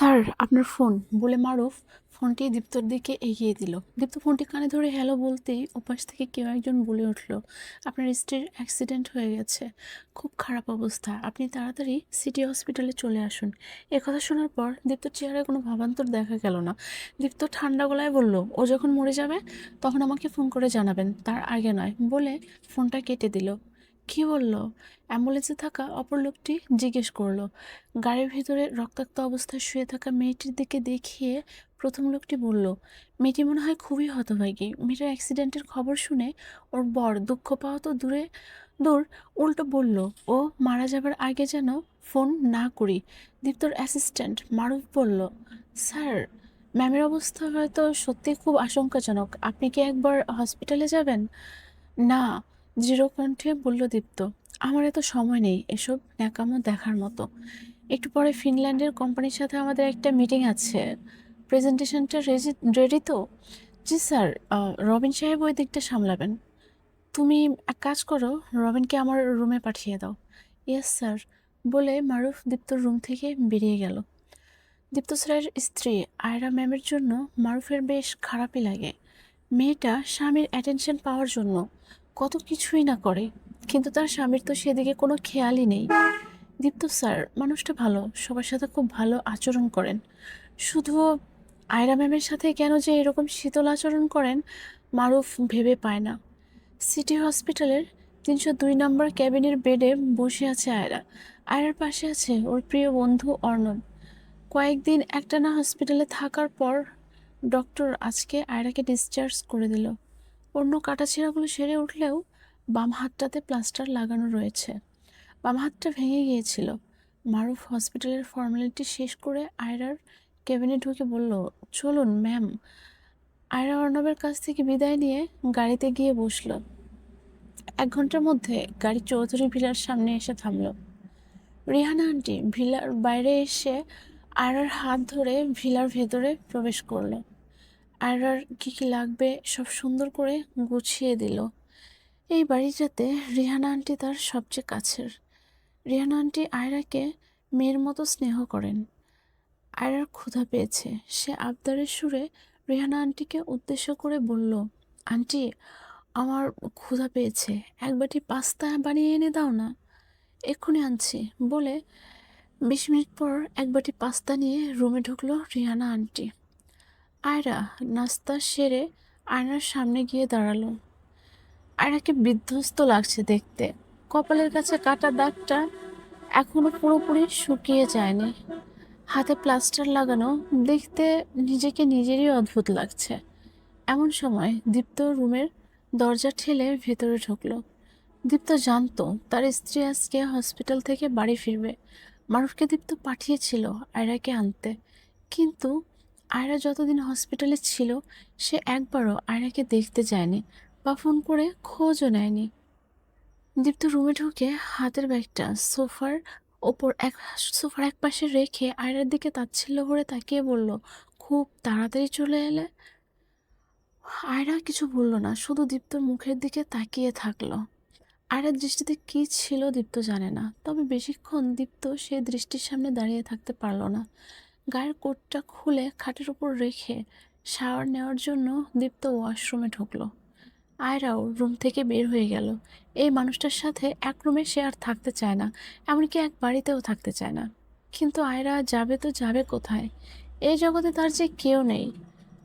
Sir, আপনার phone বলে মারুফ ফোনটি দীপ্তর দিকে এগিয়ে দিল। দীপ্ত ফোনটি কানে ধরে হ্যালো বলতেই ওপাশ থেকে কেউ একজন বলে উঠল, আপনার স্ত্রীর অ্যাক্সিডেন্ট হয়ে গেছে, খুব খারাপ অবস্থা, আপনি তাড়াতাড়ি সিটি হসপিটালে চলে আসুন। কথা শোনার পর দীপ্তর চেহারায় কোনো ভাবান্তর দেখা গেল না। দীপ্ত ঠান্ডা গলায় বলল, ও যখন মরে যাবে তখন আমাকে ফোন করে জানাবেন, তার আগে নয়, বলে ফোনটা কেটে দিল। কি বলল? অ্যাম্বুলেন্সে থাকা অপর লোকটি জিজ্ঞেস করলো। গাড়ির ভিতরে রক্তাক্ত অবস্থায় শুয়ে থাকা মেয়েটির দিকে দেখিয়ে প্রথম লোকটি বলল, মেয়েটি মনে হয় খুবই হতভাগী। মেয়েটার অ্যাক্সিডেন্টের খবর শুনে ওর বর দুঃখ পাওয়া তো দূর, উল্টো বলল ও মারা যাবার আগে যেন ফোন না করি। দীপ্তর অ্যাসিস্ট্যান্ট মারুফ বলল, স্যার, ম্যামের অবস্থা হয়তো সত্যি খুব আশঙ্কাজনক, আপনি কি একবার হসপিটালে যাবেন? না, দৃঢ় কণ্ঠে বলল দীপ্ত, আমার এত সময় নেই এসব ন্যাকামো দেখার মতো। একটু পরে ফিনল্যান্ডের কোম্পানির সাথে আমাদের একটা মিটিং আছে। প্রেজেন্টেশনটা রেডি তো? জি স্যার, রবিন সাহেব ওই দিকটা সামলাবেন। তুমি এক কাজ করো, রবিনকে আমার রুমে পাঠিয়ে দাও। ইয়েস স্যার, বলে মারুফ দীপ্তর রুম থেকে বেরিয়ে গেল। দীপ্ত স্যারের স্ত্রী আয়রা ম্যামের জন্য মারুফের বেশ খারাপই লাগে। মেয়েটা স্বামীর অ্যাটেনশন পাওয়ার জন্য কত কিছুই না করে, কিন্তু তার স্বামীর তো সেদিকে কোনো খেয়ালই নেই। দীপ্ত স্যার মানুষটা ভালো, সবার সাথে খুব ভালো আচরণ করেন, শুধু আয়রা ম্যামের সাথে কেন যে এরকম শীতল আচরণ করেন মারুফ ভেবে পায় না। সিটি হসপিটালের 302 নম্বর ক্যাবিনের বেডে বসে আছে আয়রা। আয়রার পাশে আছে ওর প্রিয় বন্ধু অর্ণব। কয়েকদিন একটানা হসপিটালে থাকার পর ডক্টর আজকে আয়রাকে ডিসচার্জ করে দিল। অন্য কাটাছেঁড়াগুলো সেরে উঠলেও বাম হাতটাতে প্লাস্টার লাগানো রয়েছে। বাম হাতটা ভেঙে গিয়েছিল। মারুফ হসপিটালের ফর্মালিটি শেষ করে আয়রার কেবিনে ঢুকে বলল, চলুন ম্যাম। আয়রা অর্ণবের কাছ থেকে বিদায় নিয়ে গাড়িতে গিয়ে বসলো। 1 ঘন্টার মধ্যে গাড়ি চৌধুরী ভিলার সামনে এসে থামলো। রিহানা আন্টি ভিলার বাইরে এসে আয়রার হাত ধরে ভিলার ভেতরে প্রবেশ করলো। আয়রার কি কি লাগবে সব সুন্দর করে গুছিয়ে দিল। এই বাড়িটাতে রিহানা আন্টি তার সবচেয়ে কাছের। রিহানা আন্টি আয়রাকে মেয়ের মতো স্নেহ করেন। আয়রার ক্ষুধা পেয়েছে, সে আবদারের সুরে রেহানা আন্টিকে উদ্দেশ্য করে বলল, আন্টি, আমার ক্ষুধা পেয়েছে, এক বাটি পাস্তা বানিয়ে এনে দাও না। এক্ষুনি আনছি, বলে 20 মিনিট পর এক বাটি পাস্তা নিয়ে রুমে ঢুকলো রিহানা আন্টি। আয়রা নাস্তা সেরে আয়নার সামনে গিয়ে দাঁড়ালো। আয়রাকে বিধ্বস্ত লাগছে দেখতে। কপালের কাছে কাটা দাগটা এখনো পুরোপুরি শুকিয়ে যায়নি। হাতে প্লাস্টার লাগানো, দেখতে নিজেকে নিজেরই অদ্ভুত লাগছে। এমন সময় দীপ্ত রুমের দরজা ঠেলে ভেতরে ঢুকলো। দীপ্ত জানতো তার স্ত্রী আজকে হসপিটাল থেকে বাড়ি ফিরবে। মারুফকে দীপ্ত পাঠিয়েছিল আয়রাকে আনতে, কিন্তু আয়রা যতদিন হসপিটালে ছিল সে একবারও আয়রাকে দেখতে যায়নি বা ফোন করে খোঁজও নেয়নি। দীপ্ত রুমে ঢুকে হাতের ব্যাগটা সোফার এক পাশে রেখে আয়রার দিকে তাচ্ছিল্য করে তাকিয়ে বলল, খুব তাড়াতাড়ি চলে এলে। আয়রা কিছু বলল না, শুধু দীপ্তর মুখের দিকে তাকিয়ে থাকলো। আয়রার দৃষ্টিতে কি ছিল দীপ্ত জানে না, তবে বেশিক্ষণ দীপ্ত সে দৃষ্টির সামনে দাঁড়িয়ে থাকতে পারল না। গায়ের কোটটা খুলে খাটের উপর রেখে শাওয়ার নেওয়ার জন্য দীপ্ত ওয়াশরুমে ঢুকলো। আয়রাও রুম থেকে বের হয়ে গেল। এই মানুষটার সাথে এক রুমে সে আর থাকতে চায় না, এমনকি এক বাড়িতেও থাকতে চায় না। কিন্তু আয়রা যাবে তো যাবে কোথায়? এই জগতে তার যে কেউ নেই।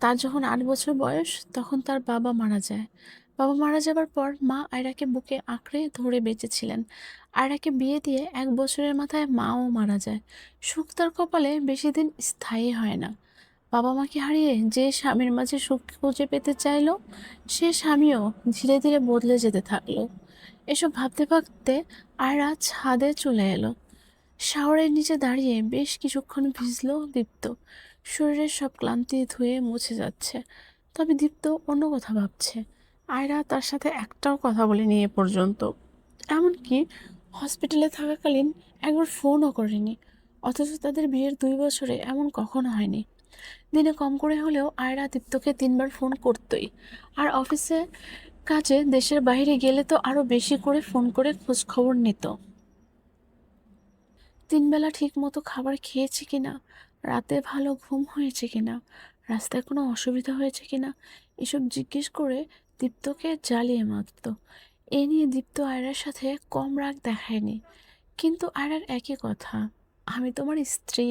তার যখন 8 বছর বয়স তখন তার বাবা মারা যায়। বাবা মারা যাবার পর মা আয়রাকে বুকে আঁকড়ে ধরে বেঁচেছিলেন। আয়রাকে বিয়ে দিয়ে 1 বছরের মাথায় মাও মারা যায়। সুখ তার কপালে বেশি দিন স্থায়ী হয় না। বাবা মাকে হারিয়ে যে স্বামীর মাঝে সুখ খুঁজে পেতে চাইলো, সে স্বামীও ধীরে ধীরে বদলে যেতে থাকলো। এসব ভাবতে ভাবতে আয়রা ছাদে চলে এলো। শাওয়ারের নিচে দাঁড়িয়ে বেশ কিছুক্ষণ ভিজলো দীপ্ত। শরীরের সব ক্লান্তি ধুয়ে মুছে যাচ্ছে, তবে দীপ্ত অন্য কথা ভাবছে। আয়রা তার সাথে একটাও কথা বলেনি এ পর্যন্ত, এমনকি হসপিটালে থাকাকালীন একবার ফোনও করেনি। অথচ তাদের বিয়ের 2 বছরে এমন কখনো হয়নি। দিনে কম করে হলেও আয়রা দীপ্তকে 3বার ফোন করতই। আর অফিসে কাজে দেশের বাইরে গেলে তো আরো বেশি করে ফোন করে খোঁজ খবর নিত। 3 বেলা ঠিক মতো খাবার খেয়েছে কিনা, রাতে ভালো ঘুম হয়েছে কিনা, রাস্তায় কোনো অসুবিধা হয়েছে কিনা এসব জিজ্ঞেস করে দীপ্তকে জ্বালিয়ে মারত। এ নিয়ে দীপ্ত আয়রার সাথে কম রাগ দেখায়নি, কিন্তু আয়রার একই কথা, আমি তোমার স্ত্রী,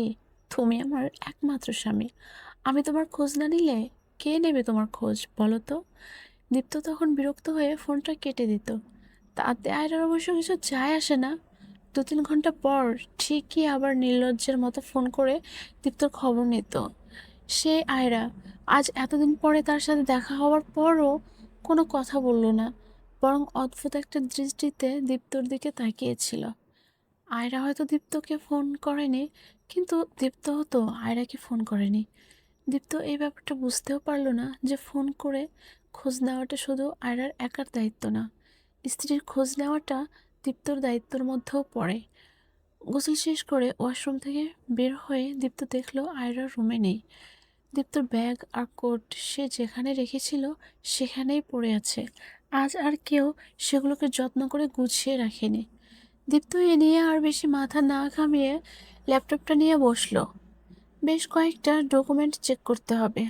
তুমি আমার একমাত্র স্বামী, আমি তোমার খোঁজ না নিলে কে নেবে তোমার খোঁজ বলো তো। দীপ্ত তখন বিরক্ত হয়ে ফোনটা কেটে দিত। তাতে আয়রার অবশ্য কিছু যায় আসে না। 2-3 ঘন্টা পর ঠিকই আবার নির্লজ্জের মতো ফোন করে দীপ্তর খবর নিত। সে আয়রা আজ এতদিন পরে তার সাথে দেখা হওয়ার পরও কোনো কথা বলল না, বরং অদ্ভুত একটা দৃষ্টিতে দীপ্তর দিকে তাকিয়েছিল। আয়রা হয়তো দীপ্তকে ফোন করেনি, কিন্তু দীপ্ত হতো আয়রাকে ফোন করেনি। দীপ্ত এই ব্যাপারটা বুঝতেও পারল না যে ফোন করে খোঁজ নেওয়াটা শুধু আয়রার একার দায়িত্ব না, স্ত্রীর খোঁজ নেওয়াটা দীপ্তর দায়িত্বের মধ্যেও পড়ে। গোসল শেষ করে ওয়াশরুম থেকে বের হয়ে দীপ্ত দেখলো আয়রার রুমে নেই। দীপ্তর ব্যাগ আর কোট সে যেখানে রেখেছিল সেখানেই পড়ে আছে। আজ আর কেউ সেগুলোকে যত্ন করে গুছিয়ে রাখেনি। দীপ্ত এ নিয়ে আর বেশি মাথা না ঘামিয়ে ল্যাপটপটা নিয়ে বসলো। বেশ কয়েকটা ডকুমেন্ট চেক করতে হবে,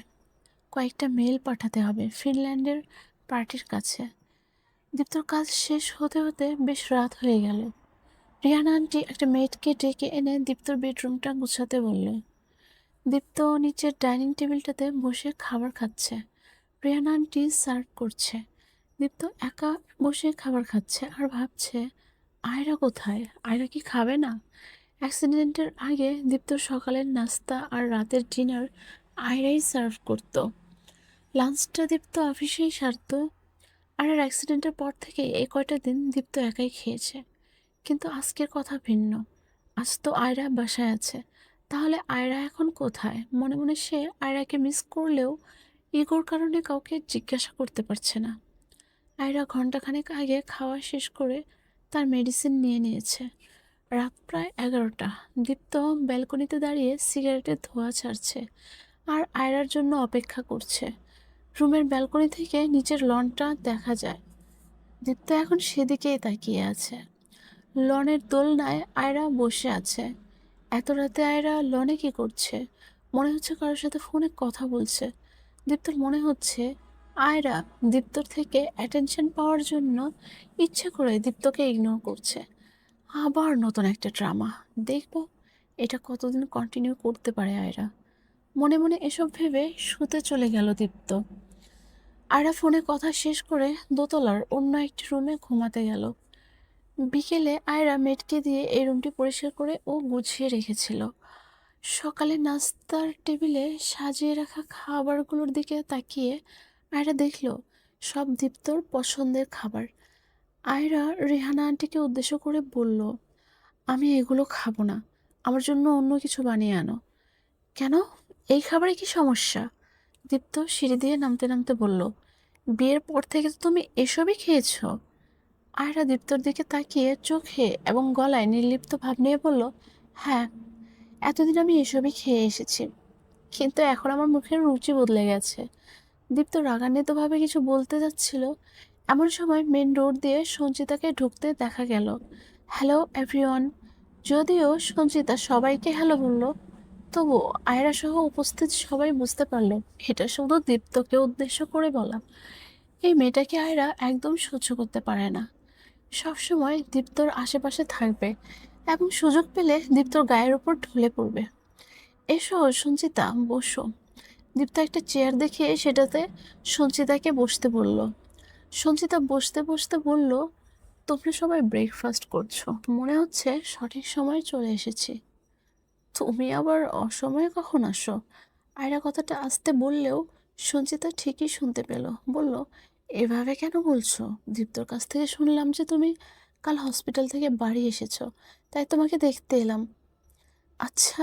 কয়েকটা মেল পাঠাতে হবে ফিনল্যান্ডের পার্টির কাছে। দীপ্তর কাজ শেষ হতে হতে বেশ রাত হয়ে গেল। রিহানা আন্টি একটা মেয়েটকে ডেকে এনে দীপ্তর বেডরুমটা গুছাতে বলল। দীপ্ত নিচের ডাইনিং টেবিলটাতে বসে খাবার খাচ্ছে, রিহানা আন্টি সার্ভ করছে। দীপ্ত একা বসে খাবার খাচ্ছে আর ভাবছে, আয়রা কোথায়, আয়রা কি খাবে না? অ্যাক্সিডেন্টের আগে দীপ্তর সকালের নাস্তা আর রাতের ডিনার আয়রাই সার্ভ করতো। লাঞ্চটা দীপ্ত অফিসেই সারত। আর অ্যাক্সিডেন্টের পর থেকে এই কয়টা দিন দীপ্ত একাই খেয়েছে। কিন্তু আজকের কথা ভিন্ন। আজ তো আয়রা বাসায় আছে, তাহলে আয়রা এখন কোথায়? মনে মনে সে আয়রাকে মিস করলেও ইগোর কারণে কাউকে জিজ্ঞাসা করতে পারছে না। আয়রা ঘন্টাখানেক আগে খাওয়া শেষ করে তার মেডিসিন নিয়ে নিয়েছে। রাত প্রায় 11টা। দীপ্ত ব্যালকনিতে দাঁড়িয়ে সিগারেটের ধোঁয়া ছাড়ছে আর আয়রার জন্য অপেক্ষা করছে। রুমের ব্যালকনি থেকে নিচের লনটা দেখা যায়। দীপ্ত এখন সেদিকেই তাকিয়ে আছে। লনের দোলনায় আয়রা বসে আছে। এত রাতে আয়রা লনে কি করছে? মনে হচ্ছে কারোর সাথে ফোনে কথা বলছে। দীপ্তর মনে হচ্ছে আয়রা দীপ্তর থেকে অ্যাটেনশন পাওয়ার জন্য ইচ্ছে করে দীপ্তকে ইগনোর করছে। আবার নতুন একটা ড্রামা, দেখব এটা কতদিন কন্টিনিউ করতে পারে আয়রা। মনে মনে এসব ভেবে শুতে চলে গেল দীপ্ত। আয়রা ফোনে কথা শেষ করে দোতলার অন্য একটি রুমে ঘুমাতে গেল। বিকেলে আয়রা মেয়েটকে দিয়ে এই রুমটি পরিষ্কার করে ও গুছিয়ে রেখেছিল। সকালে নাস্তার টেবিলে সাজিয়ে রাখা খাবারগুলোর দিকে তাকিয়ে আয়রা দেখল সব দীপ্তর পছন্দের খাবার। আয়রা রিহানা আন্টিকে উদ্দেশ্য করে বলল, আমি এগুলো খাবো না, আমার জন্য অন্য কিছু বানিয়ে আনো। কেন, এই খাবারে কি সমস্যা? দীপ্ত সিঁড়ি দিয়ে নামতে নামতে বলল, বিয়ের পর থেকে তো তুমি এসবই খেয়েছো। আয়রা দীপ্তর দিকে তাকিয়ে চোখে এবং গলায় নির্লিপ্ত ভাব নিয়ে বলল, হ্যাঁ, এতদিন আমি এসবই খেয়ে এসেছি, কিন্তু এখন আমার মুখের রুচি বদলে গেছে। দীপ্ত রাগান্বিতভাবে কিছু বলতে যাচ্ছিল, এমন সময় মেন রোড দিয়ে সঞ্চিতাকে ঢুকতে দেখা গেল। Hello everyone. যদিও সঞ্চিতা সবাইকে হ্যালো বলল, তবুও আয়রা সহ উপস্থিত সবাই বুঝতে পারলো এটা শুধু দীপ্তকে উদ্দেশ্য করে বলা। এই মেয়েটাকে আয়রা একদম সহ্য করতে পারে না। সবসময় দীপ্তর আশেপাশে থাকবে এবং সুযোগ পেলে দীপ্তর গায়ের উপর ঢলে পড়বে। এসো সঞ্চিতা, বসো। দীপ্ত একটা চেয়ার দেখে সেটাতে সঞ্চিতাকে বসতে বলল। সঞ্চিতা বসতে বসতে বলল, তোমরা সবাই ব্রেকফাস্ট করছো, মনে হচ্ছে সঠিক সময়ে চলে এসেছি। তুমি আবার অসময়ে কখন আসো? আয়রা কথাটা আস্তে বললেও সঞ্চিতা ঠিকই শুনতে পেল। বলল, এভাবে কেন বলছো? দীপ্তর কাছ থেকে শুনলাম যে তুমি কাল হসপিটাল থেকে বাড়ি এসেছো, তাই তোমাকে দেখতে এলাম। আচ্ছা,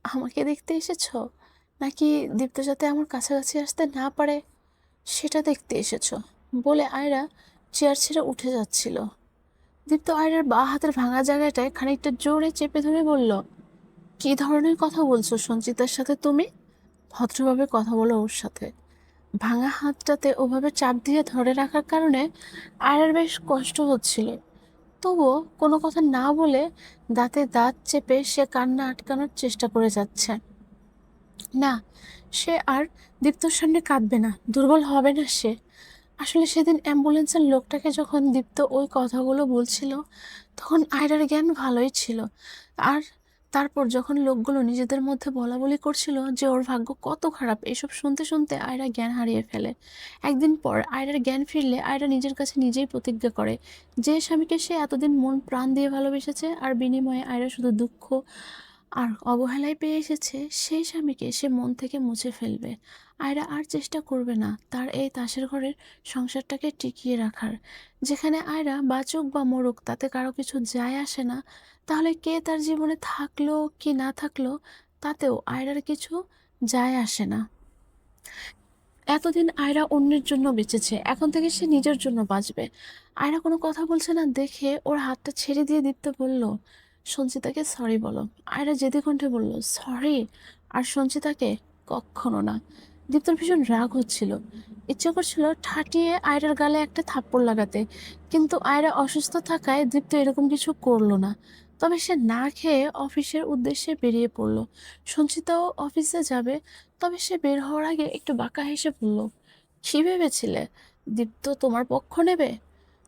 আমাকে দেখতে এসেছো, নাকি দীপ্ত যাতে আমার কাছাকাছি আসতে না পারে সেটা দেখতে এসেছো? বলে আয়রা চেয়ার ছেড়ে উঠে যাচ্ছিল। দীপ্ত আয়রার বাঁ হাতের ভাঙা জায়গাটায় খানিকটা জোরে চেপে ধরে বলল, কি ধরনের কথা বলছো সঞ্চিতার সাথে তুমি? ভদ্রভাবে কথা বলো ওর সাথে। ভাঙা হাতটাতে ওভাবে চাপ দিয়ে ধরে রাখার কারণে আয়রার বেশ কষ্ট হচ্ছিল। তবুও কোনো কথা না বলে দাঁতে দাঁত চেপে সে কান্না আটকানোর চেষ্টা করে যাচ্ছে। না, সে আর দীপ্তর সামনে কাঁদবে না, দুর্বল হবে না সে। আসলে সেদিন অ্যাম্বুলেন্সের লোকটাকে যখন দীপ্ত ওই কথাগুলো বলছিল, তখন আয়রার জ্ঞান ভালোই ছিল। আর তারপর যখন লোকগুলো নিজেদের মধ্যে বলাবলি করছিল যে ওর ভাগ্য কত খারাপ, এসব শুনতে শুনতে আয়রা জ্ঞান হারিয়ে ফেলে। একদিন পর আয়রার জ্ঞান ফিরলে আয়রা নিজের কাছে নিজেই প্রতিজ্ঞা করে যে স্বামীকে সে এতদিন মন প্রাণ দিয়ে ভালোবেসেছে আর বিনিময়ে আয়রা শুধু দুঃখ আর অবহেলায় পেয়ে এসেছে, সেই স্বামীকে সে মন থেকে মুছে ফেলবে। আয়রা আর চেষ্টা করবে না তার এই তাসের ঘরের সংসারটাকে টিকিয়ে রাখার। যেখানে আয়রা বাঁচুক বা মরুক তাতে কারো কিছু যায় আসে না, তাহলে কে তার জীবনে থাকলো কি না থাকলো তাতেও আয়রার কিছু যায় আসে না। এতদিন আয়রা অন্যের জন্য বেঁচেছে, এখন থেকে সে নিজের জন্য বাঁচবে। আয়রা কোনো কথা বলছে না দেখে ওর হাতটা ছেড়ে দিয়ে দীপ্ত বলল, সঞ্চিতাকে সরি বলো। আয়রা জেদি কণ্ঠে বলল, সরি? আর সঞ্চিতাকে? কখনো না। দীপ্তর ভীষণ রাগ হচ্ছিল, ইচ্ছে করছিল ঠাটিয়ে আয়রার গালে একটা থাপ্পড় লাগাতে, কিন্তু আয়রা অসুস্থ থাকায় দীপ্ত এরকম কিছু করলো না। তবে সে না খেয়ে অফিসের উদ্দেশ্যে বেরিয়ে পড়ল। সঞ্চিতাও অফিসে যাবে, তবে সে বের হওয়ার আগে একটু বাঁকা হেসে বলল, কি ভেবেছিলে দীপ্ত তোমার পক্ষ নেবে,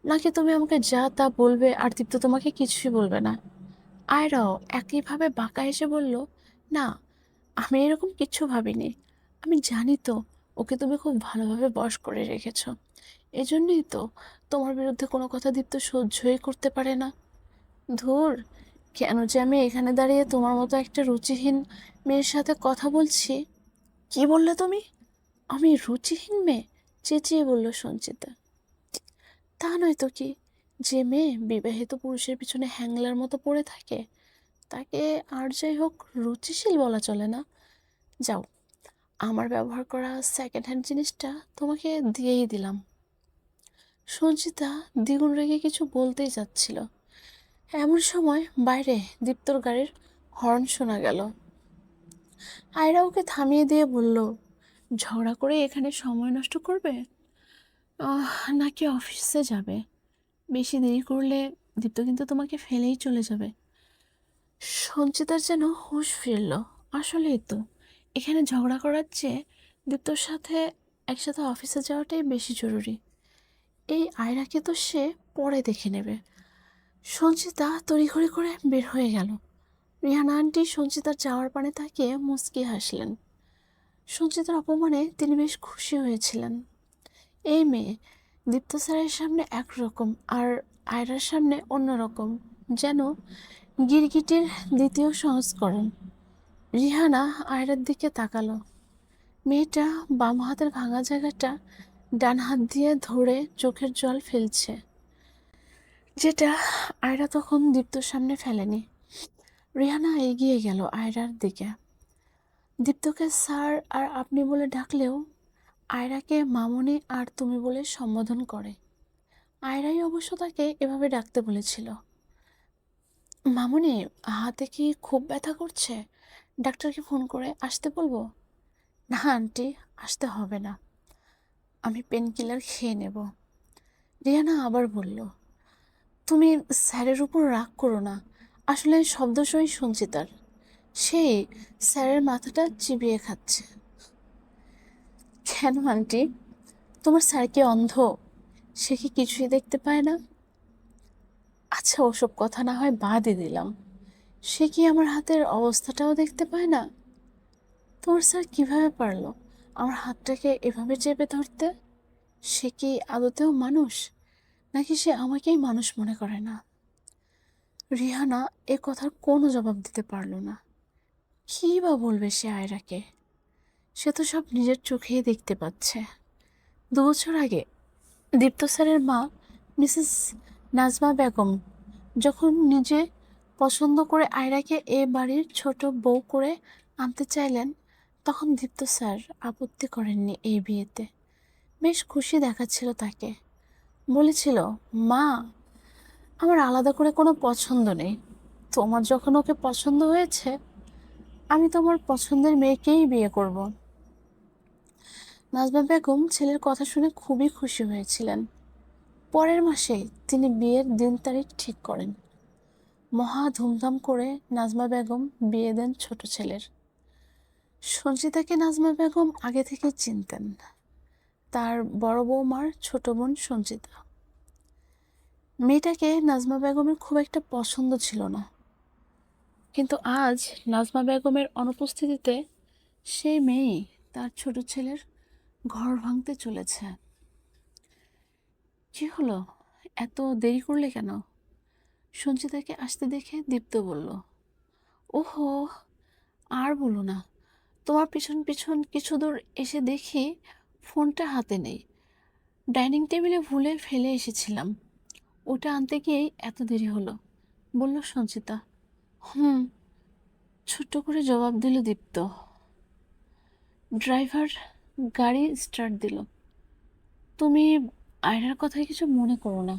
নাকি তুমি আমাকে যা তা বলবে আর দীপ্ত তোমাকে কিছুই বলবে না? আয়রাও একইভাবে বাঁকা হেসে বলল, না, আমি এরকম কিচ্ছু ভাবিনি। আমি জানি তো ওকে তুমি খুব ভালোভাবে বশ করে রেখেছো, এজন্যই তো তোমার বিরুদ্ধে কোনো কথা দীপ্ত সহ্যই করতে পারে না। ধুর, কেন যে আমি এখানে দাঁড়িয়ে তোমার মতো একটা রুচিহীন মেয়ের সাথে কথা বলছি। কি বললে তুমি? আমি রুচিহীন মেয়ে? চেঁচিয়ে বলল সঞ্চিতা। তা নয় তো কি, যে মেয়ে বিবাহিত পুরুষের পিছনে হ্যাংলার মতো পড়ে থাকে তাকে আর যাই হোক রুচিশীল বলা চলে না। যাও, আমার ব্যবহার করা সেকেন্ড হ্যান্ড জিনিসটা তোমাকে দিয়েই দিলাম। সঞ্চিতা দ্বিগুণ রেগে কিছু বলতেই যাচ্ছিল, এমন সময় বাইরে দীপ্তর গাড়ির হর্ন শোনা গেল। আয়রা ওকে থামিয়ে দিয়ে বলল, ঝগড়া করে এখানে সময় নষ্ট করবে নাকি অফিসে যাবে? বেশি দেরি করলে দীপ্ত কিন্তু তোমাকে ফেলেই চলে যাবে। সঞ্চিতার যেন হুঁশ ফিরল। আসলেই তো, এখানে ঝগড়া করার চেয়ে দীপ্তর সাথে একসাথে অফিসে যাওয়াটাই বেশি জরুরি। এই আয়রাকে তো সে পরে দেখে নেবে। সঞ্চিতা তড়িঘড়ি করে বের হয়ে গেল। রিহানা আন্টি সঞ্চিতার যাওয়ার পানে তাকিয়ে মুচকি হাসলেন। সঞ্চিতার অপমানে তিনি বেশ খুশি হয়েছিলেন। এই মেয়ে দীপ্ত স্যারের সামনে একরকম আর আয়রার সামনে অন্যরকম, যেন গিরগিটির দ্বিতীয় সংস্করণ। রিহানা আয়রার দিকে তাকালো। মেয়েটা বাম হাতের ভাঙা জায়গাটা ডান হাত দিয়ে ধরে চোখের জল ফেলছে, যেটা আয়রা তখন দীপ্তর সামনে ফেলেনি। রিহানা এগিয়ে গেল আয়রার দিকে। দীপ্তকে স্যার আর আপনি বলে ডাকলেও আয়রাকে মামনি আর তুমি বলে সম্বোধন করে। আয়রাই অবশ্য তাকে এভাবে ডাকতে বলেছিল। মামনি, হাতে কি খুব ব্যথা করছে? ডাক্তারকে ফোন করে আসতে বলবো? না আন্টি, আসতে হবে না, আমি পেন কিলার খেয়ে নেব। রিয়ানা আবার বলল, তুমি স্যারের উপর রাগ করো না, আসলে শব্দসই শুনছি তার, সেই স্যারের মাথাটা চিবিয়ে খাচ্ছে। কেন আন্টি, তোমার স্যার কি অন্ধ? সে কি কিছুই দেখতে পায় না? আচ্ছা, ওসব কথা না হয় বাদই দিলাম, সে কি আমার হাতের অবস্থাটাও দেখতে পায় না? তোমার স্যার কিভাবে পারলো আমার হাতটাকে এভাবে চেপে ধরতে? সে কি আদতেও মানুষ, নাকি সে আমাকেই মানুষ মনে করে না? রিহানা এ কথার কোনো জবাব দিতে পারল না। কী বা বলবে সে আয়রাকে? সে তো সব নিজের চোখেই দেখতে পাচ্ছে। 2 বছর আগে দীপ্ত স্যারের মা মিসেস নাজমা বেগম যখন নিজে পছন্দ করে আয়রাকে এ বাড়ির ছোট বউ করে আনতে চাইলেন, তখন দীপ্ত স্যার আপত্তি করেননি এই বিয়েতে। বেশ খুশি দেখাচ্ছিল তাকে। বলেছিল, মা, আমার আলাদা করে কোনো পছন্দ নেই, তোমার যখন ওকে পছন্দ হয়েছে আমি তোমার পছন্দের মেয়েকেই বিয়ে করব। নাজমা বেগম ছেলের কথা শুনে খুবই খুশি হয়েছিলেন। পরের মাসেই তিনি বিয়ের দিন তারিখ ঠিক করেন। মহা ধুমধাম করে নাজমা বেগম বিয়ে দেন ছোট ছেলের। সঞ্চিতাকে নাজমা বেগম আগে থেকে চিনতেন, তার বড় বৌমার ছোট বোন সঞ্চিতা। মেয়েটাকে নাজমা বেগমের খুব একটা পছন্দ ছিল না, কিন্তু আজ নাজমা বেগমের অনুপস্থিতিতে সেই মেয়েই তার ছোট ছেলের ঘর ভাঙতে চলেছে। কি হলো, এত দেরি করলে কেন? সঞ্চিতাকে আসতে দেখে দীপ্ত বলল। ওহো, আর বলো না, তোমার পিছন পিছন কিছু দূর এসে দেখি ফোনটা হাতে নেই। ডাইনিং টেবিলে ভুলে ফেলে এসেছিলাম, ওটা আনতে গিয়েই এত দেরি হলো, বলল সঞ্চিতা। হুম, ছোট্ট করে জবাব দিল দীপ্ত। ড্রাইভার গাড়ি স্টার্ট দিল। তুমি আয়রার কথায় কিছু মনে করো না।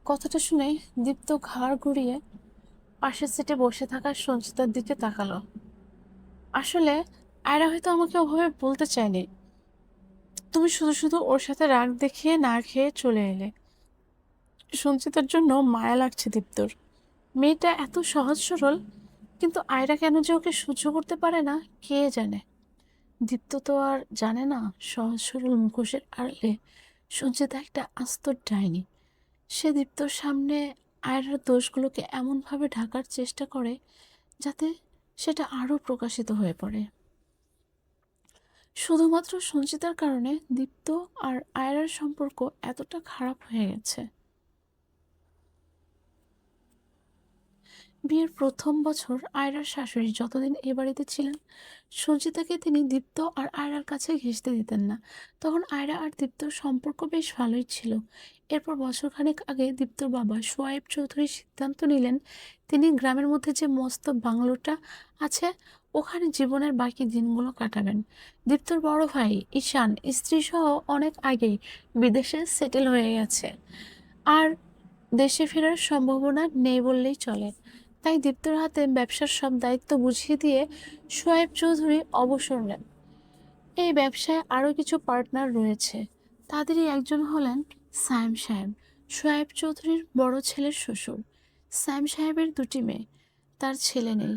কথাটা শুনে দীপ্ত ঘাড় ঘুরিয়ে পাশের সিটে বসে থাকা সঞ্চিতার দিকে তাকালো। আসলে আয়রা হয়তো আমাকে ওভাবে বলতে চায়নি, তুমি শুধু শুধু ওর সাথে রাগ দেখিয়ে না খেয়ে চলে এলে। সঞ্চিতার জন্য মায়া লাগছে দীপ্তর। মেয়েটা এত সহজ সরল, কিন্তু আয়রা কেন যে ওকে সহ্য করতে পারে না কে জানে। দীপ্ত তো আর জানে না সহজ সরল মুখোশের আড়ালে সঞ্চিতা একটা আস্ত ডাইনি। সে দীপ্তর সামনে আয়রার দোষগুলোকে এমনভাবে ঢাকার চেষ্টা করে যাতে সেটা আরও প্রকাশিত হয়ে পড়ে। শুধুমাত্র সঞ্চিতার কারণে দীপ্ত আর আয়রার সম্পর্ক এতটা খারাপ হয়ে গেছে। বিয়ের প্রথম বছর আয়রার শাশুড়ি যতদিন এ বাড়িতে ছিলেন, সঞ্চিতাকে তিনি দীপ্ত আর আয়রার কাছে ঘেঁষতে দিতেন না। তখন আয়রা আর দীপ্তর সম্পর্ক বেশ ভালোই ছিল। এরপর বছরখানেক আগে দীপ্তর বাবা সোয়াইব চৌধুরী সিদ্ধান্ত নিলেন তিনি গ্রামের মধ্যে যে মস্ত বাংলোটা আছে ওখানে জীবনের বাকি দিনগুলো কাটাবেন। দীপ্তর বড় ভাই ঈশান স্ত্রী সহ অনেক আগেই বিদেশে সেটেল হয়ে গেছে, আর দেশে ফেরার সম্ভাবনা নেই বললেই চলে। তাই দীপ্তর হাতে ব্যবসার সব দায়িত্ব বুঝিয়ে দিয়ে সোয়েব চৌধুরী অবসর নেন। এই ব্যবসায় আরও কিছু পার্টনার রয়েছে, তাদেরই একজন হলেন সায়েম সাহেব, সোয়েব চৌধুরীর বড় ছেলের শ্বশুর। সায়েম সাহেবের দুটি মেয়ে, তার ছেলে নেই।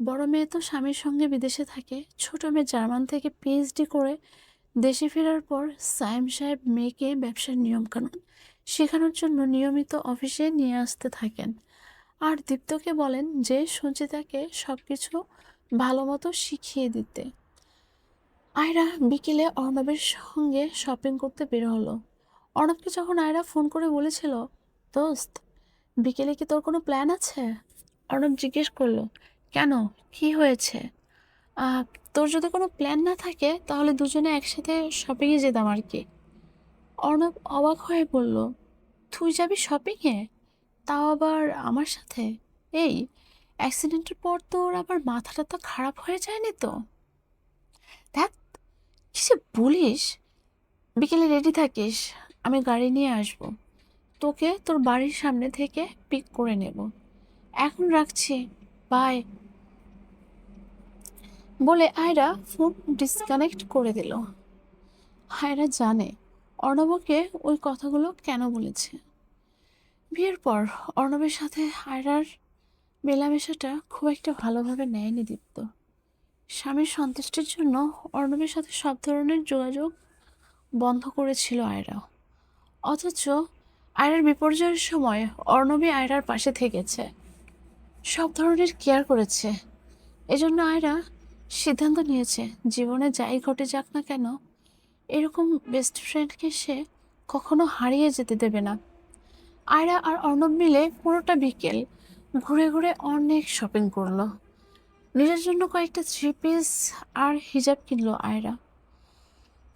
বড় মেয়ে তো স্বামীর সঙ্গে বিদেশে থাকে, ছোট মেয়ে জার্মান থেকে পিএইচডি করে দেশে ফেরার পর সায়েম সাহেব মেয়েকে ব্যবসার নিয়মকানুন শেখানোর জন্য নিয়মিত অফিসে নিয়ে আসতে থাকেন, আর দীপ্তকে বলেন যে সঞ্চিতাকে সবকিছু ভালো মতো শিখিয়ে দিতে। আয়রা বিকেলে অর্ণবের সঙ্গে শপিং করতে বের হলো। অর্ণবকে যখন আয়রা ফোন করে বলেছিল, দোস্ত বিকেলে কি তোর কোনো প্ল্যান আছে, অর্ণব জিজ্ঞেস করলো, কেন, কি হয়েছে? আহ তোর যদি কোনো প্ল্যান না থাকে তাহলে দুজনে একসাথে শপিংয়ে যেতাম আর কি। অর্ণব অবাক হয়ে বলল, তুই যাবি শপিংয়ে, তাও আবার আমার সাথে? এই অ্যাক্সিডেন্টের পর তোর আবার মাথাটা তো খারাপ হয়ে যায়নি তো? দেখ, কিসে বলিস, বিকেলে রেডি থাকিস, আমি গাড়ি নিয়ে আসব, তোকে তোর বাড়ির সামনে থেকে পিক করে নেব। এখন রাখছি, বাই, বলে আয়রা ফোন ডিসকানেক্ট করে দিল। আয়রা জানে অর্ণবকে ওই কথাগুলো কেন বলেছে। বিয়ের পর অর্ণবের সাথে আয়রার মেলামেশাটা খুব একটা ভালোভাবে নেয়নি দীপ্ত। স্বামীর সন্তুষ্টির জন্য অর্ণবের সাথে সব ধরনের যোগাযোগ বন্ধ করেছিল আয়রা। অথচ আয়রার বিপর্যয়ের সময় অর্ণবই আয়রার পাশে থেকেছে, সব ধরনের কেয়ার করেছে। এজন্য আয়রা সিদ্ধান্ত নিয়েছে জীবনে যাই ঘটে যাক না কেন এরকম বেস্ট ফ্রেন্ডকে সে কখনো হারিয়ে যেতে দেবে না। আয়রা আর অর্ণব মিলে পুরোটা বিকেল ঘুরে ঘুরে অনেক শপিং করলো। নিজের জন্য কয়েকটা থ্রি পিস আর হিজাব কিনলো আয়রা,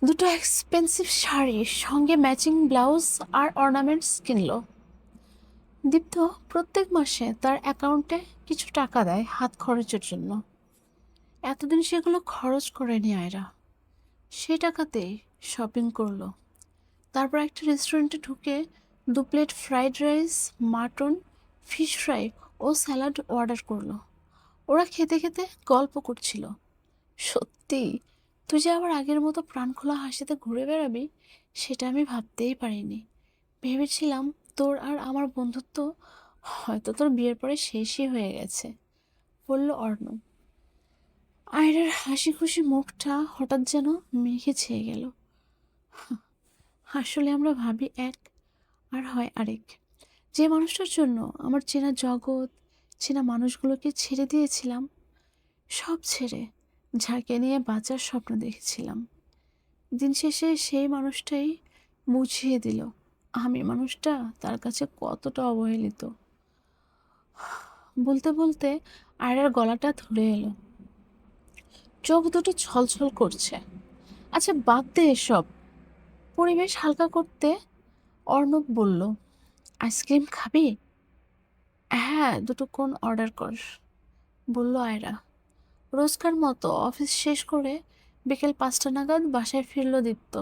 দুটো এক্সপেন্সিভ শাড়ি, সঙ্গে ম্যাচিং ব্লাউজ আর অর্নামেন্টস কিনলো। দীপ্ত প্রত্যেক মাসে তার অ্যাকাউন্টে কিছু টাকা দেয় হাত খরচের জন্য। এতদিন সেগুলো খরচ করেনি আয়রা, সে টাকাতেই শপিং করলো। তারপর একটা রেস্টুরেন্টে ঢুকে 2 plate fried rice, mutton, fish fry ও স্যালাড অর্ডার করলো। ওরা খেতে খেতে গল্প করছিল। সত্যি, তুই যে আবার আগের মতো প্রাণখোলা হাসিতে ঘুরে বেড়াবি সেটা আমি ভাবতেই পারিনি। ভেবেছিলাম তোর আর আমার বন্ধুত্ব হয়তো তোর বিয়ের পরে শেষই হয়ে গেছে, বলল অর্ণব। আয়রার হাসি খুশি মুখটা হঠাৎ যেন মেঘে ছেয়ে গেল। আসলে আমরা ভাবি এক আর হয় আরেক। যে মানুষটার জন্য আমার চেনা জগৎ, চেনা মানুষগুলোকে ছেড়ে দিয়েছিলাম, সব ছেড়ে যাকে নিয়ে বাঁচার স্বপ্ন দেখেছিলাম, দিন শেষে সেই মানুষটাই বুঝিয়ে দিল আমি মানুষটা তার কাছে কতটা অবহেলিত। বলতে বলতে আয়রার গলাটা ধরে এলো, চোখ দুটো ছলছল করছে। আচ্ছা বাদ দে এসব। পরিবেশ হালকা করতে অর্ণব বলল, আইসক্রিম খাবি? হ্যাঁ, দুটো কোন অর্ডার কর, বলল আয়রা। রোজকার মতো অফিস শেষ করে বিকেল 5টা নাগাদ বাসায় ফিরল দীপ্ত।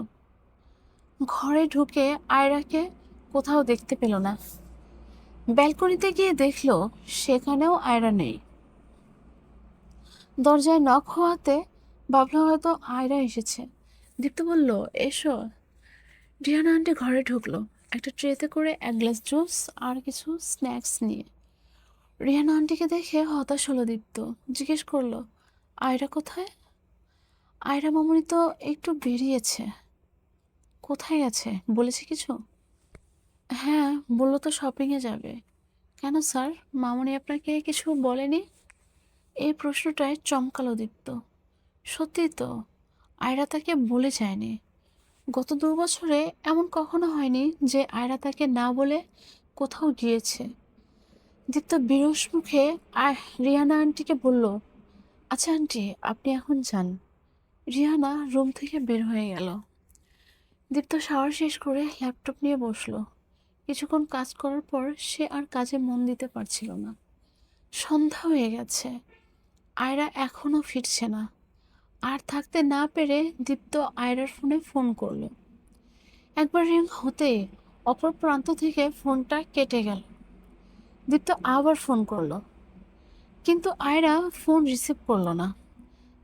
ঘরে ঢুকে আয়রাকে কোথাও দেখতে পেল না। ব্যালকনিতে গিয়ে দেখলো সেখানেও আয়রা নেই। দরজায় নক হওয়াতে ভাবলো হয়তো আয়রা এসেছে। দীপ্ত বলল, এসো। রিহানা আন্টি ঘরে ঢুকলো, একটা ট্রেতে করে 1 গ্লাস জুস আর কিছু স্ন্যাক্স নিয়ে। রিহানা আন্টিকে দেখে হতাশ হলো দীপ্ত। জিজ্ঞেস করলো, আয়রা কোথায়? আয়রা মামুনি তো একটু বেরিয়েছে। কোথায় গেছে, বলেছে কিছু? হ্যাঁ, বললো তো শপিংয়ে যাবে। কেন স্যার, মামুনি আপনাকে কিছু বলেনি? এই প্রশ্নটায় চমকালো দীপ্ত। সত্যি তো, আয়রা তাকে বলে যায়নি। গত 2 বছরে এমন কখনো হয়নি যে আয়রা তাকে না বলে কোথাও গিয়েছে। দীপ্ত বিরস মুখে রিহানা আন্টিকে বলল, আচ্ছা আন্টি, আপনি এখন যান। রিহানা রুম থেকে বের হয়ে গেল। দীপ্ত শাওয়ার শেষ করে ল্যাপটপ নিয়ে বসলো। কিছুক্ষণ কাজ করার পর সে আর কাজে মন দিতে পারছিল না। সন্ধ্যা হয়ে গেছে, আয়রা এখনো ফিরছে না। আর থাকতে না পেরে দীপ্ত আয়রার ফোনে ফোন করলো। একবার রিং হতে অপর প্রান্ত থেকে ফোনটা কেটে গেল। দীপ্ত আবার ফোন করলো, কিন্তু আয়রা ফোন রিসিভ করলো না।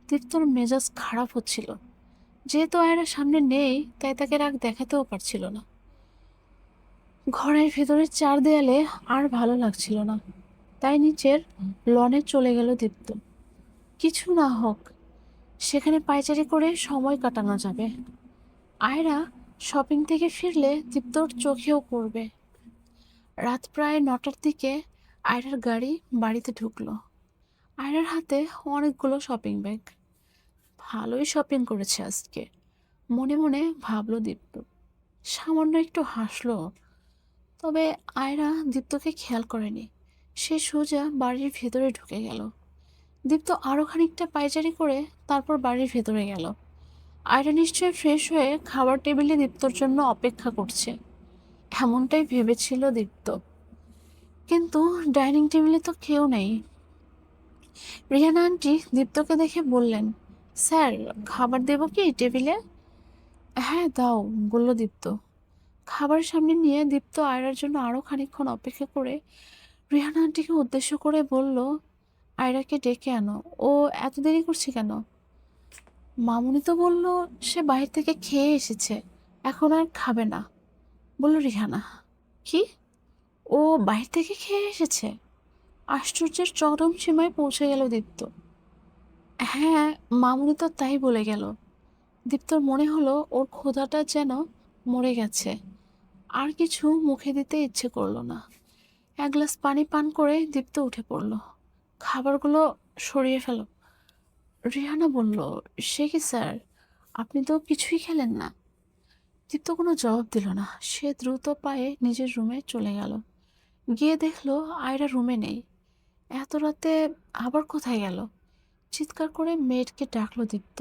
দীপ্তর মেজাজ খারাপ হচ্ছিল। যেহেতু আয়রা সামনে নেই, তাই তাকে রাগ দেখাতেও পারছিল না। ঘরের ভেতরের 4 দেয়ালে আর ভালো লাগছিল না, তাই নিচের লনে চলে গেল দীপ্ত। কিছু না হোক, সেখানে পায়চারি করে সময় কাটানো যাবে। আয়রা শপিং থেকে ফিরলে দীপ্তর চোখেও পড়বে। রাত প্রায় 9টার দিকে আয়রার গাড়ি বাড়িতে ঢুকলো। আয়রার হাতে অনেকগুলো শপিং ব্যাগ। ভালোই শপিং করেছে আজকে, মনে মনে ভাবলো দীপ্ত। সামান্য একটু হাসলো। তবে আয়রা দীপ্তকে খেয়াল করেনি। সে সোজা বাড়ির ভেতরে ঢুকে গেল। দীপ্ত আরও খানিকটা পায়চারি করে তারপর বাড়ির ভেতরে গেল। আয়রা নিশ্চয়ই ফ্রেশ হয়ে খাবার টেবিলে দীপ্তর জন্য অপেক্ষা করছে, এমনটাই ভেবেছিল দীপ্ত। কিন্তু ডাইনিং টেবিলে তো কেউ নেই। রিহানা আন্টি দীপ্তকে দেখে বললেন, স্যার, খাবার দেবো কি টেবিলে? হ্যাঁ দাও, বলল দীপ্ত। খাবার সামনে নিয়ে দীপ্ত আয়রার জন্য আরও খানিকক্ষণ অপেক্ষা করে রিহানা আন্টিকে উদ্দেশ্য করে বলল, আয়রাকে ডেকে আনো, ও এত দেরি করছে কেন? মামুনি তো বলল সে বাইরে থেকে খেয়ে এসেছে, এখন আর খাবে না, বলল রিহানা। কি? ও বাইরে থেকে খেয়ে এসেছে? আশ্চর্যের চরম সীমায় পৌঁছে গেল দীপ্ত। হ্যাঁ, মামুনি তো তাই বলে গেল। দীপ্তর মনে হলো ওর ক্ষুধাটা যেন মরে গেছে। আর কিছু মুখে দিতে ইচ্ছে করলো না। 1 গ্লাস পানি পান করে দীপ্ত উঠে পড়ল। খাবারগুলো সরিয়ে ফেল। রিহানা বলল, সে কি স্যার, আপনি তো কিছুই খেলেন না? দীপ্ত কোনো জবাব দিল না। সে দ্রুত পায়ে নিজের রুমে চলে গেল। গিয়ে দেখলো আয়রা রুমে নেই। এত রাতে আবার কোথায় গেল? চিৎকার করে মেয়েটকে ডাকলো দীপ্ত।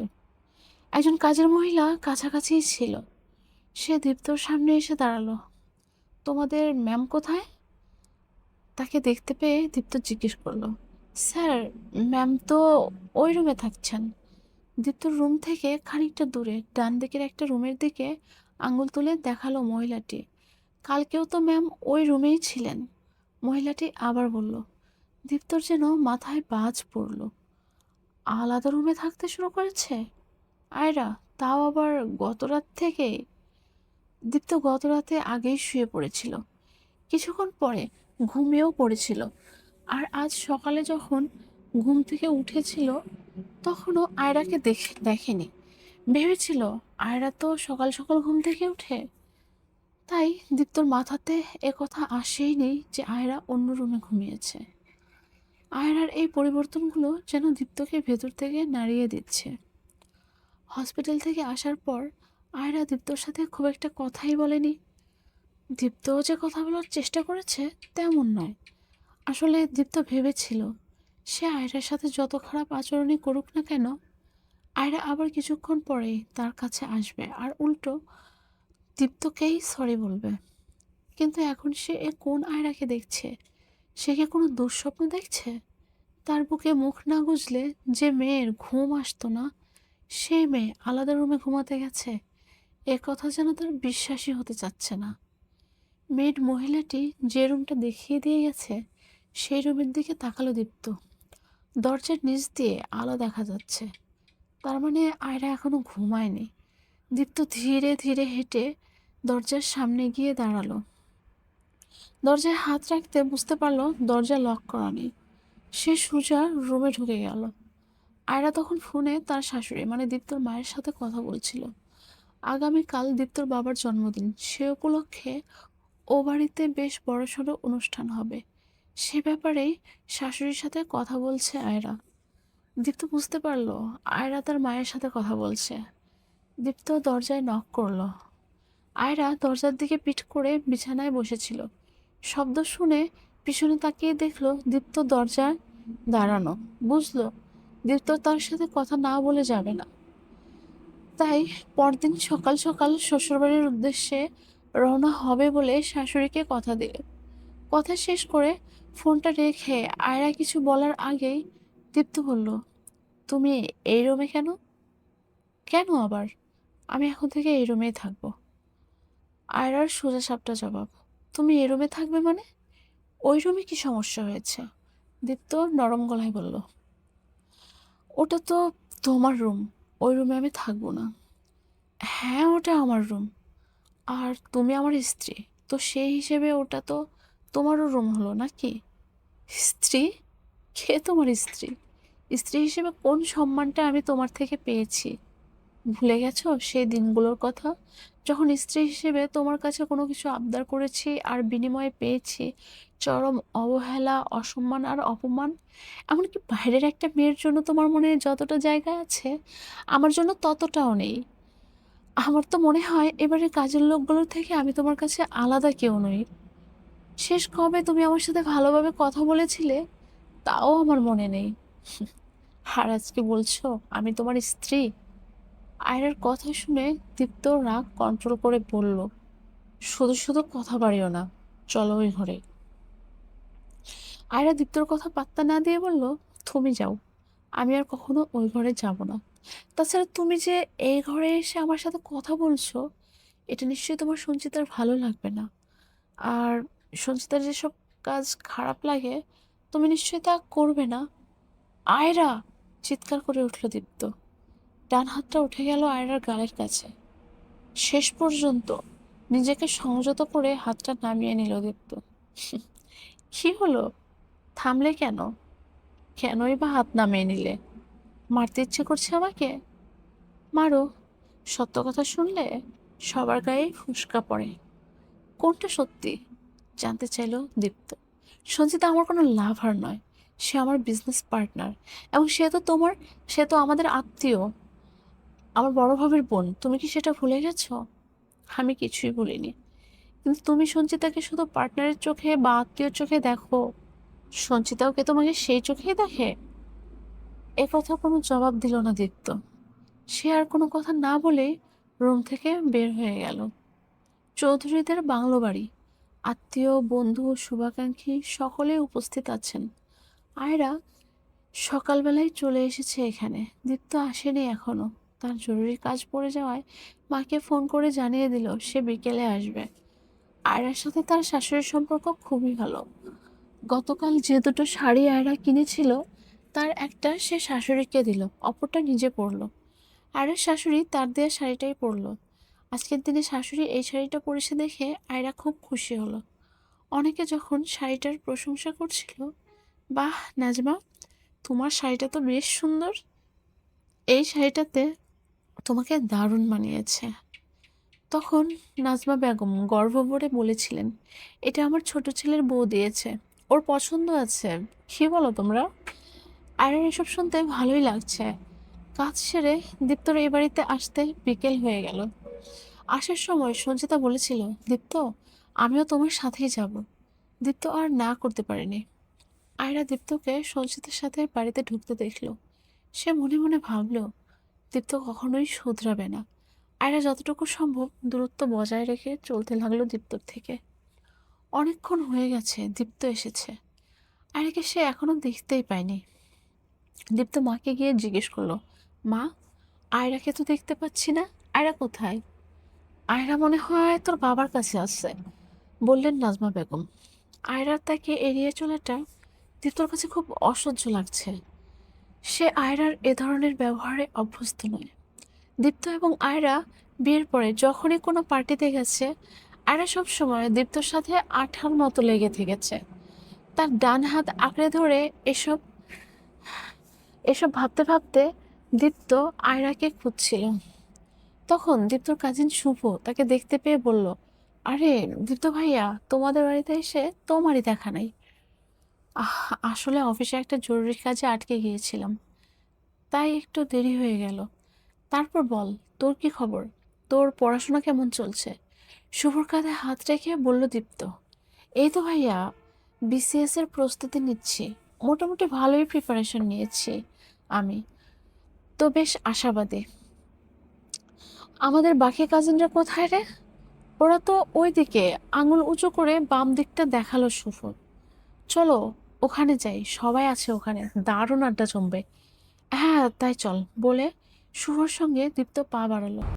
একজন কাজের মহিলা কাছাকাছিই ছিল। সে দীপ্তর সামনে এসে দাঁড়ালো। তোমাদের ম্যাম কোথায়? তাকে দেখতে পেয়ে দীপ্ত জিজ্ঞেস করলো, স্যার, ম্যাম তো ওই রুমে থাকছেন। দীপ্তর রুম থেকে খানিকটা দূরে ডান দিকের একটা রুমের দিকে আঙুল তুলে দেখালো মহিলাটি। কালকেও তো ম্যাম ওই রুমেই ছিলেন। মহিলাটি আবার বলল। দীপ্তর যেন মাথায় বাজ পড়ল। আলাদা রুমে থাকতে শুরু করেছে আয়রা, তাও আবার গত রাত থেকে। দীপ্ত গত রাতে আগেই শুয়ে পড়েছিল, কিছুক্ষণ পরে ঘুমিয়েও পড়েছিল। আর আজ সকালে যখন ঘুম থেকে উঠেছিল তখনও আয়রাকে দেখেনি। ভেবেছিল আয়রা তো সকাল সকাল ঘুম থেকে উঠে। তাই দীপ্তর মাথাতে কথা আসেইনি যে আয়রা অন্য রুমে ঘুমিয়েছে। আয়রার এই পরিবর্তনগুলো যেন দীপ্তকে ভেতর থেকে নাড়িয়ে দিচ্ছে। হসপিটাল থেকে আসার পর আয়রা দীপ্তর সাথে খুব একটা কথাই বলেনি। দীপ্তও যে কথা বলার চেষ্টা করেছে তেমন নয়। আসলে দীপ্ত ভেবেছিল সে আয়রার সাথে যত খারাপ আচরণই করুক না কেন, আয়রা আবার কিছুক্ষণ পরেই তার কাছে আসবে আর উল্টো দীপ্তকেই সরি বলবে। কিন্তু এখন সে কোন আয়রাকে দেখছে? সে কি কোনো দুঃস্বপ্ন দেখছে? তার বুকে মুখ না গুজলে যে মেয়ের ঘুম আসতো না, সেই মেয়ে আলাদা রুমে ঘুমাতে গেছে। কথা যেন তার বিশ্বাসই হতে চাচ্ছে না। মেড মহিলাটি যে রুমটা দেখিয়ে দিয়ে গেছে সেই রুমের দিকে তাকালো দীপ্ত। দরজার নিচ দিয়ে আলো দেখা যাচ্ছে, তার মানে আয়রা এখনো ঘুমায়নি। দীপ্ত ধীরে ধীরে হেঁটে দরজার সামনে গিয়ে দাঁড়ালো। দরজায় হাত রাখতে বুঝতে পারলো দরজা লক করা নেই। সে সোজা রুমে ঢুকে গেল। আয়রা তখন ফোনে তার শাশুড়ি মানে দীপ্তর মায়ের সাথে কথা বলছিল। আগামীকাল দীপ্তর বাবার জন্মদিন, সে উপলক্ষে ও বাড়িতে বেশ বড়সড় অনুষ্ঠান হবে। সে ব্যাপারেই শাশুড়ির সাথে কথা বলছে আয়রা। দীপ্ত বুঝতে পারলো আয়রা তার মায়ের সাথে কথা বলছে। দীপ্ত দরজায় নক করলো। আয়রা দরজার দিকে পিঠ করে বিছানায় বসেছিল। শব্দ শুনে পিছনে তাকিয়ে দেখলো দীপ্ত দরজায় দাঁড়ানো। বুঝলো দীপ্ত তার সাথে কথা না বলে যাবে না। তাই পরদিন সকাল সকাল শ্বশুরবাড়ির উদ্দেশ্যে রওনা হবে বলে শাশুড়িকে কথা দিল। কথা শেষ করে ফোনটা রেখে আয়রা কিছু বলার আগেই দীপ্ত বলল, তুমি এই রুমে কেন? কেন আবার? আমি এখন থেকে এই রুমেই থাকবো। আয়রার সোজা সাপটা জবাব, তুমি এই রুমে থাকবে মানে? ওই রুমে কি সমস্যা হয়েছে? দীপ্ত নরম গলায় বলল, ওটা তো তোমার রুম, ওই রুমে আমি থাকবো না। হ্যাঁ, ওটা আমার রুম, আর তুমি আমার স্ত্রী, তো সেই হিসেবে ওটা তো তোমারও রুম হলো নাকি? স্ত্রী? কে তোমার স্ত্রী? স্ত্রী হিসেবে কোন সম্মানটা আমি তোমার থেকে পেয়েছি? ভুলে গেছো সেই দিনগুলোর কথা, যখন স্ত্রী হিসেবে তোমার কাছে কোনো কিছু আবদার করেছি আর বিনিময়ে পেয়েছি চরম অবহেলা, অসম্মান আর অপমান? এমনকি বাইরের একটা মেয়ের জন্য তোমার মনে যতটা জায়গা আছে আমার জন্য ততটাও নেই। আমার তো মনে হয় এবারের কাজের লোকগুলোর থেকে আমি তোমার কাছে আলাদা কেউ নই। শেষ কবে তুমি আমার সাথে ভালোভাবে কথা বলেছিলে তাও আমার মনে নেই। আর আজকে বলছো আমি তোমার স্ত্রী? আয়রার কথা শুনে দীপ্ত রাগ কন্ট্রোল করে বলল, শুধু শুধু কথা বাড়িও না, চলো ওই ঘরে। আয়রা দীপ্তর কথা পাত্তা না দিয়ে বলল, তুমি যাও, আমি আর কখনো ওই ঘরে যাব না। তাছাড়া তুমি যে এই ঘরে এসে আমার সাথে কথা বলছো, এটা নিশ্চয়ই তোমার সঞ্চিতার ভালো লাগবে না। আর সঞ্চিতার যেসব কাজ খারাপ লাগে তুমি নিশ্চয়ই তা করবে না। আয়রা! চিৎকার করে উঠল দীপ্ত। ডান হাতটা উঠে গেল আয়রার গালের কাছে। শেষ পর্যন্ত নিজেকে সংযত করে হাতটা নামিয়ে নিল দীপ্ত। কি হলো? থামলে কেন? কেনই বা হাত নামিয়ে নিলে? মারতে ইচ্ছে করছে আমাকে? মারো। সত্য কথা শুনলে সবার গায়েই ফুসকা পড়ে। কোনটা সত্যি? জানতে চাইল দীপ্ত। সঞ্চিতা আমার কোনো লাভার নয়, সে আমার বিজনেস পার্টনার। এবং সে তো আমাদের আত্মীয়, আমার বড় ভাবের বোন। তুমি কি সেটা ভুলে গেছো? আমি কিছুই ভুলিনি। কিন্তু তুমি সঞ্চিতাকে শুধু পার্টনারের চোখে বা আত্মীয়র চোখে দেখো, সঞ্চিতাও কি তোমাকে সেই চোখেই দেখে? এ কথা কোনো জবাব দিল না দীপ্ত। সে আর কোনো কথা না বলেই রুম থেকে বের হয়ে গেল। চৌধুরীদের বাংলো বাড়ি। আত্মীয়, বন্ধু, শুভাকাঙ্ক্ষী সকলেই উপস্থিত আছেন। আয়রা সকালবেলায় চলে এসেছে এখানে। দীপ্ত আসেনি এখনো। তার জরুরি কাজ পড়ে যাওয়ায় মাকে ফোন করে জানিয়ে দিল সে বিকেলে আসবে। আয়রার সাথে তার শাশুড়ির সম্পর্ক খুবই ভালো। গতকাল যে দুটো শাড়ি আয়রা কিনেছিল তার একটা সে শাশুড়িকে দিল, অপরটা নিজে পরলো। আয়রার শাশুড়ি তার দেয়া শাড়িটাই পরলো। আজকের দিনে শাশুড়ি এই শাড়িটা পরেছে দেখে আয়রা খুব খুশি হলো। অনেকে যখন শাড়িটার প্রশংসা করছিল, বাহ নাজমা, তোমার শাড়িটা তো বেশ সুন্দর। এই শাড়িটাতে তোমাকে দারুণ মানিয়েছে। তখন নাজমা বেগম গর্ব ভরে বলেছিলেন, এটা আমার ছোট ছেলের বউ দিয়েছে, ওর পছন্দ আছে। কি বলো তোমরা? আর এসব শুনতে ভালোই লাগছে। কাজ সেরে দীপ্তর এই বাড়িতে আসতে বিকেল হয়ে গেল। আসার সময় সঞ্চিতা বলেছিল, দীপ্ত, আমিও তোমার সাথেই যাব। দীপ্ত আর না করতে পারেনি। আয়রা দীপ্তকে সঞ্চিতার সাথে বাড়িতে ঢুকতে দেখলো। সে মনে মনে ভাবলো, দীপ্ত কখনোই শুধরাবে না। আয়রা যতটুকু সম্ভব দূরত্ব বজায় রেখে চলতে লাগলো দীপ্তর থেকে। অনেকক্ষণ হয়ে গেছে দীপ্ত এসেছে, আয়রাকে সে এখনো দেখতেই পায়নি। দীপ্ত মাকে গিয়ে জিজ্ঞেস করলো, মা, আয়রাকে তো দেখতে পাচ্ছি না, আয়রা কোথায়? আয়রা মনে হয় তোর বাবার কাছে আছে, বললেন নাজমা বেগম। আয়রার তাকে এড়িয়ে চলাটা দীপ্তর কাছে খুব অসহ্য লাগছে। সে আয়রার এ ধরনের ব্যবহারে অভ্যস্ত নয়। দীপ্ত এবং আয়রা বিয়ের পরে যখনই কোনো পার্টিতে গেছে, আয়রা সবসময় দীপ্তর সাথে আঠার মতো লেগে থেকেছে। তার ডান হাত আঁকড়ে ধরে এসব এসব ভাবতে ভাবতে দীপ্ত আয়রাকে খুঁজছিল। তখন দীপ্তর কাজিন শুভ তাকে দেখতে পেয়ে বলল, আরে দীপ্ত ভাইয়া, তোমাদের বাড়িতে এসে তোমারই দেখা নাই। আসলে অফিসে একটা জরুরি কাজে আটকে গিয়েছিলাম, তাই একটু দেরি হয়ে গেল। তারপর বল, তোর কি খবর? তোর পড়াশোনা কেমন চলছে? শুভর কাঁধে হাত রেখে বলল দীপ্ত, এই তো ভাইয়া, বিসিএস এর প্রস্তুতি নিচ্ছি। মোটামুটি ভালোই প্রিপারেশন নিয়েছি আমি, তো বেশ আশাবাদী। আমাদের বাকি কাজিনরা কোথায় রে? ওরা তো ওইদিকে, আঙুল উঁচু করে বাম দিকটা দেখালো শুভ। চলো ওখানে যাই, সবাই আছে ওখানে, দারুণ আড্ডা জমবে। হ্যাঁ তাই চল, বলে শুভর সঙ্গে দীপ্ত পা বাড়ালো।